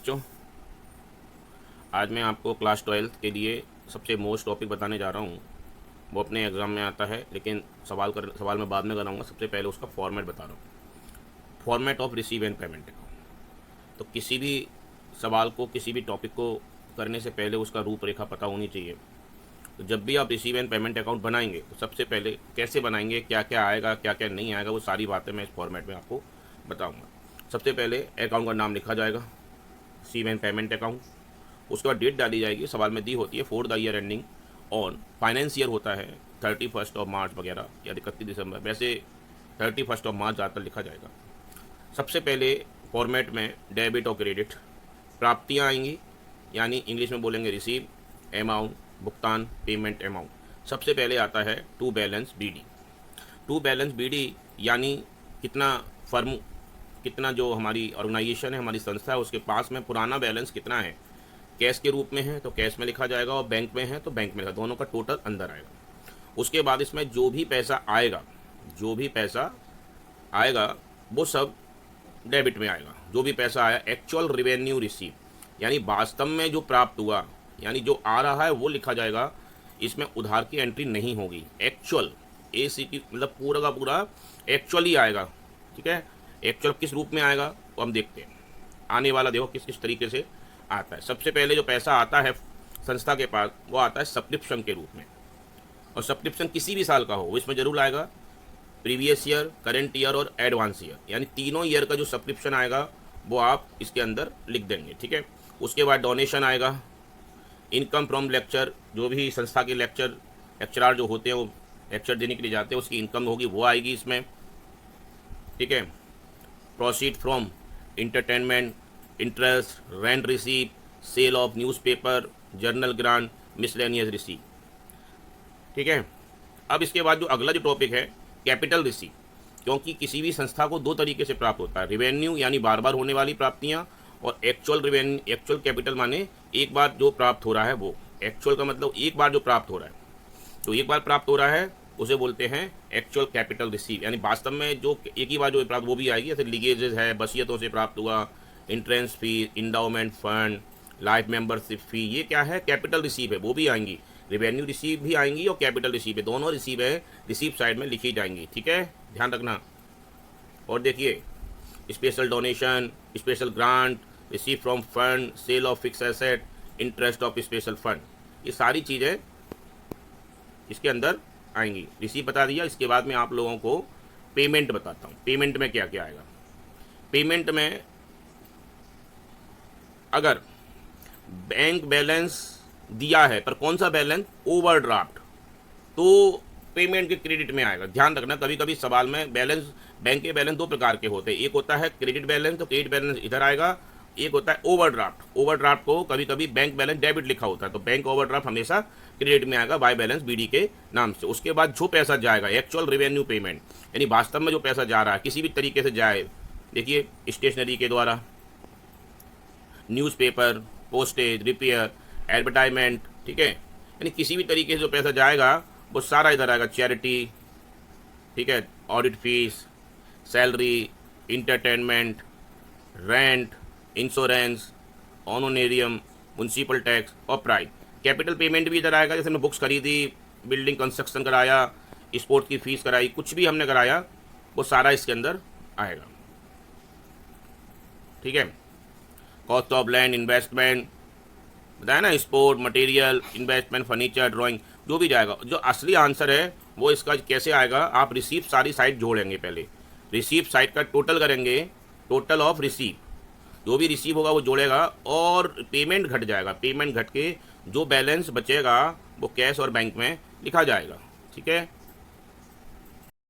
बच्चों, आज मैं आपको क्लास 12th के लिए सबसे मोस्ट टॉपिक बताने जा रहा हूँ। वो अपने एग्ज़ाम में आता है, लेकिन सवाल मैं बाद में कराऊंगा। सबसे पहले उसका फॉर्मेट बता रहा हूँ। Format of receive and payment account. तो किसी भी सवाल को, किसी भी टॉपिक को करने से पहले उसका रूपरेखा पता होनी चाहिए। तो जब भी आप रिसीव एंड पेमेंट अकाउंट बनाएंगे तो सबसे पहले कैसे बनाएंगे, क्या क्या आएगा, क्या क्या नहीं आएगा, वो सारी बातें मैं इस फॉर्मेट में आपको बताऊँगा। सबसे पहले अकाउंट का नाम लिखा जाएगा, रिसीव एंड पेमेंट अकाउंट। उसके बाद डेट डाली जाएगी, सवाल में दी होती है for the year ending on. Finance year होता है 31 ऑफ मार्च वगैरह या 31 दिसंबर, वैसे 31 ऑफ मार्च ज़्यादातर लिखा जाएगा। सबसे पहले फॉर्मेट में डेबिट और क्रेडिट प्राप्तियाँ आएंगी, यानी इंग्लिश में बोलेंगे रिसीव, अमाउंट भुगतान, पेमेंट अमाउंट। सबसे पहले आता है to balance BD. To balance BD यानी कितना जो हमारी ऑर्गेनाइजेशन है, हमारी संस्था है, उसके पास में पुराना बैलेंस कितना है। कैश के रूप में है तो कैश में लिखा जाएगा, और बैंक में है तो बैंक में लिखा, दोनों का टोटल अंदर आएगा। उसके बाद इसमें जो भी पैसा आएगा वो सब डेबिट में आएगा। जो भी पैसा आया, एक्चुअल रिवेन्यू रिसीव, यानी वास्तव में जो प्राप्त हुआ, यानी जो आ रहा है वो लिखा जाएगा। इसमें उधार की एंट्री नहीं होगी। एक्चुअल ACT मतलब पूरा का पूरा एक्चुअल ही आएगा। ठीक है, एक्चुअल किस रूप में आएगा तो हम देखते हैं। आने वाला देखो किस किस तरीके से आता है। सबसे पहले जो पैसा आता है संस्था के पास, वो आता है सब्सक्रिप्शन के रूप में। और सब्सक्रिप्शन किसी भी साल का हो, इसमें जरूर आएगा प्रीवियस ईयर, करंट ईयर और एडवांस ईयर, यानी तीनों ईयर का जो सब्सक्रिप्शन आएगा वो आप इसके अंदर लिख देंगे। ठीक है, उसके बाद डोनेशन आएगा, इनकम फ्रॉम लेक्चर, जो भी संस्था के लेक्चरार जो होते हैं वो लेक्चर देने के लिए जाते हैं, उसकी इनकम होगी वो आएगी इसमें। ठीक है, proceed from entertainment, interest, rent receive, sale of newspaper, journal grant, miscellaneous receive. ठीक है, अब इसके बाद जो अगला जो टॉपिक है कैपिटल रिसीव, क्योंकि किसी भी संस्था को दो तरीके से प्राप्त होता है, रिवेन्यू यानी बार बार होने वाली प्राप्तियाँ, और एक्चुअल रिवेन्यू। एक्चुअल कैपिटल माने एक बार जो प्राप्त हो रहा है, वो एक्चुअल का मतलब एक बार जो प्राप्त हो रहा है। तो एक बार प्राप्त हो रहा है उसे बोलते हैं एक्चुअल कैपिटल रिसीव, यानी वास्तव में जो एक ही बार जो प्राप्त वो भी आएगी। जैसे लीगेजेस है, वसीयतों से प्राप्त हुआ, entrance fee, endowment fund, life membership fee, ये क्या है कैपिटल रिसीव है, वो भी आएंगी। रिवेन्यू रिसीव भी आएंगी और कैपिटल रिसीव है, दोनों रिसीव है, रिसीव साइड में लिखी जाएंगी। ठीक है, ध्यान रखना। और देखिए, special donation, special grant, receive from fund, sale of fix asset, interest of special fund, ये सारी चीज़ें इसके अंदर आएंगी। रिसीव बता दिया, इसके बाद में आप लोगों को पेमेंट बताता हूँ। पेमेंट में क्या क्या आएगा। पेमेंट में अगर बैंक बैलेंस दिया है, पर कौन सा बैलेंस, ओवरड्राफ्ट, तो पेमेंट के क्रेडिट में आएगा। ध्यान रखना, कभी कभी सवाल में बैलेंस, बैंक के बैलेंस दो प्रकार के होते हैं। एक होता है क्रेडिट बैलेंस, तो क्रेडिट बैलेंस इधर आएगा। एक होता है ओवरड्राफ्ट। ओवरड्राफ्ट को कभी कभी बैंक बैलेंस डेबिट लिखा होता है, तो बैंक ओवरड्राफ्ट हमेशा क्रेडिट में आएगा, बाय बैलेंस BD के नाम से। उसके बाद जो पैसा जाएगा, एक्चुअल रिवेन्यू पेमेंट, यानी वास्तव में जो पैसा जा रहा है किसी भी तरीके से जाए। देखिए, स्टेशनरी के द्वारा, न्यूज़पेपर, पोस्टेज, रिपेयर, एडवर्टाइजमेंट, ठीक है, यानी किसी भी तरीके से जो पैसा जाएगा वो सारा इधर आएगा। चैरिटी, ठीक है, audit fees, salary, entertainment, rent, insurance, honorarium, municipal tax और प्राइस। कैपिटल पेमेंट भी इधर आएगा, जैसे हमने बुक्स खरीदी, बिल्डिंग कंस्ट्रक्शन कराया, स्पोर्ट की फीस कराई, कुछ भी हमने कराया वो सारा इसके अंदर आएगा। ठीक है, कॉस्ट ऑफ लैंड, इन्वेस्टमेंट बताया ना, sport material, investment, furniture, drawing, जो भी जाएगा। जो असली आंसर है वो इसका कैसे आएगा, आप रिसीव सारी साइड जोड़ेंगे। पहले रिसीव साइड का टोटल करेंगे, टोटल ऑफ रिसीव, जो भी रिसीव होगा वो जोड़ेगा, और पेमेंट घट जाएगा। पेमेंट घट के जो बैलेंस बचेगा वो कैश और बैंक में लिखा जाएगा। ठीक है।